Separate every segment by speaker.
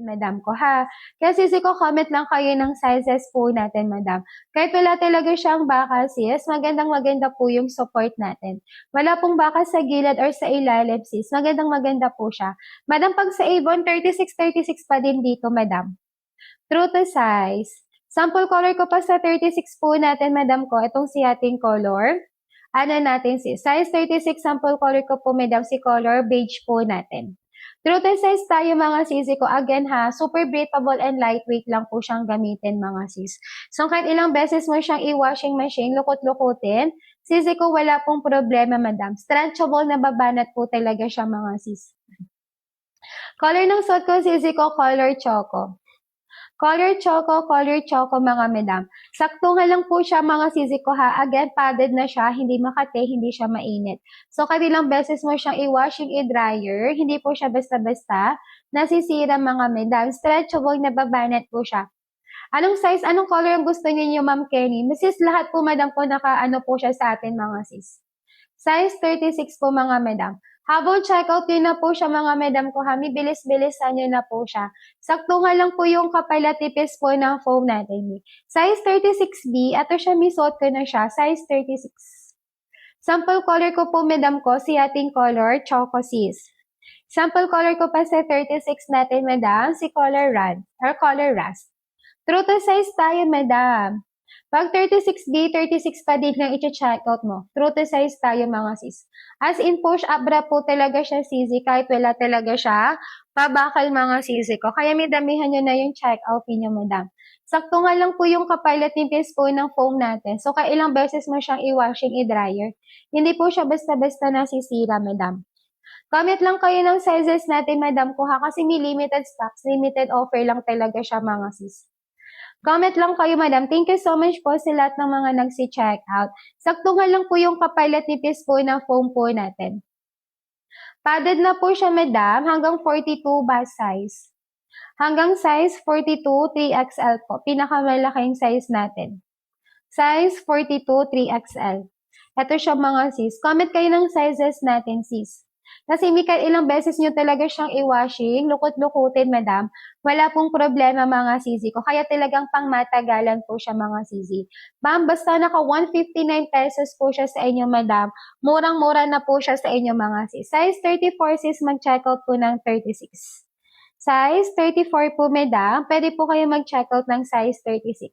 Speaker 1: madam ko ha. Kasi comment lang kayo ng sizes po natin, madam. Kahit wala talaga siyang bakal, sis, magandang-maganda po yung support natin. Wala pong bakal sa gilid or sa ilalim, sis. Magandang-maganda po siya. Madam, pag sa Avon, 36 pa din dito, madam. True to size. Sample color ko pa sa 36 po natin, madam ko. Itong si ating color. Ano natin si size 36 sample color ko po, madam, si color beige po natin. True to size tayo mga sisi ko. Again ha, super breathable and lightweight lang po siyang gamitin mga sis. So kahit ilang beses mo siyang i-washing machine, lukot-lukutin, sisi ko wala pong problema, madam. Stretchable na babanat po talaga siya mga sis. Color ng suot ko, sisi ko, color choco. Color choco mga madam. Saktungan lang po siya mga sisi ko ha. Again, padded na siya, hindi makate, hindi siya mainit. So, kanilang beses mo siyang i-washing, i-dryer, hindi po siya basta-basta nasisira mga madam. Stretchable na babanat po siya. Anong size, anong color ang gusto niyo, Ma'am Kenny? Mrs. lahat po madam po naka-ano po siya sa atin mga sis. Size 36 po mga madam. Habang checkout yun na po siya mga madam ko ha, bilis-bilisan nyo na po siya. Saktungan lang po yung kapal at tipis po ng foam natin. Size 36B, ato siya, misuot ko na siya, size 36. Sample color ko po madam ko, si ating color, Choco Sis. Sample color ko pa sa 36 natin madam, si color Rad, or color Rust. True to size tayo madam. Pag 36B, 36 pa din lang i-checkout mo. True to size tayo mga sis. As in push up bra po talaga siya sisi kahit wala talaga siya pabakal mga sisi ko. Kaya may damihan nyo na yung checkout niyo madam. Sakto nga lang po yung kapal at nipis po ng foam natin. So kailang beses mo siyang i-washing, i-dryer. Hindi po siya basta-basta nasisira madam. Comment lang kayo ng sizes natin madam ko ha kasi may limited stocks, limited offer lang talaga siya mga sis. Comment lang kayo, madam. Thank you so much po sa lahat ng mga nagsi-check out. Saktungan lang po yung kapal at nipis po ng foam po natin. Padded na po siya, madam, hanggang 42 bust size. Hanggang size 42, 3XL po. Pinakamalaking size natin. Size 42, 3XL. Ito siya mga sis. Comment kayo ng sizes natin, sis. Kasi ilang beses nyo talaga siyang i-washing, lukot-lukutin, madam. Wala pong problema mga sisi ko. Kaya talagang pangmatagalan po siya mga sisi. Ma'am, basta naka 159 pesos po siya sa inyo, madam. Murang-mura na po siya sa inyo mga sis. Size 34 sis, mag-checkout po ng 36. Size 34 po, madam. Pwede po kayo mag-checkout ng size 36.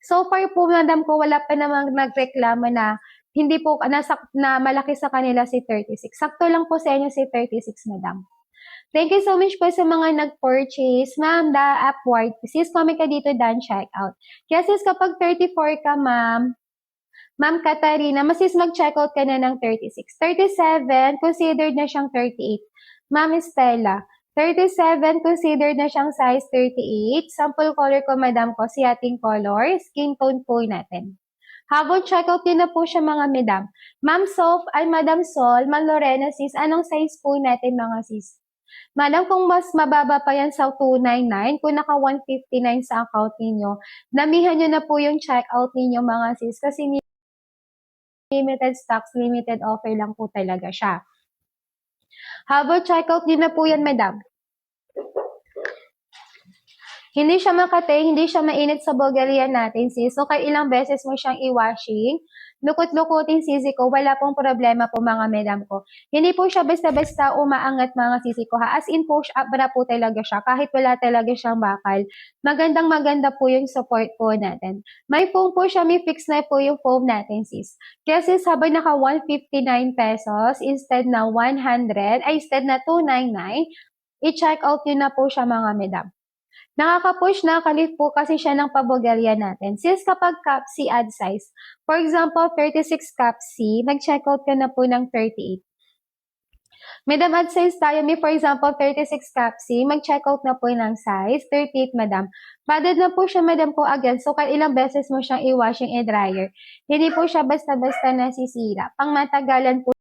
Speaker 1: So far po, madam ko, wala pa namang nagreklamo na hindi po na malaki sa kanila si 36. Sakto lang po sa inyo si 36, madam. Thank you so much po sa mga nag-purchase. Ma'am, upward. Sis, comment ka dito, dan check out. Kaya sis, kapag 34 ka, ma'am, Ma'am Katarina, masis mag-check out ka na ng 36. 37, considered na siyang 38. Ma'am Estela, 37, considered na siyang size 38. Sample color ko, madam ko, si ating color, skin tone po natin. Habang checkout din na po siya mga madam. Ma'am Sof, ay Madam Sol, Ma'am Lorena sis, anong size po natin mga sis? Madam, kung mas mababa pa yan sa 299, kung naka 159 sa account ninyo, damihan nyo na po yung checkout ninyo mga sis kasi limited stocks, limited offer lang po talaga siya. Habang checkout din na po yan madam. Hindi siya makate, hindi siya mainit sa Bulgarian natin, sis. So, kaya ilang beses mo siyang i-washing, lukot-lukutin, sisi ko, wala pong problema po mga madam ko. Hindi po siya basta-basta umaangat mga sisi ko ha. As in, push up bra po talaga siya, kahit wala talaga siyang bakal. Magandang-maganda po yung support po natin. May foam po siya, may fix na po yung foam natin, sis. Kaya sis, habang naka 159 pesos, instead na 100, ay instead na 299, i-check out yun na po siya mga madam. Nakaka-push, nakaka-lift po kasi siya ng pabogelya natin. Since kapag cup C add size, for example, 36 cup C, mag-checkout ka na po ng 38. Madam, add size tayo, may for example, 36 cup C, mag-checkout na po ng size, 38 madam. Padded na po siya madam ko again, so ilang beses mo siyang i-washing, i-dryer. Hindi po siya basta-basta nasisira. Pang matagalan po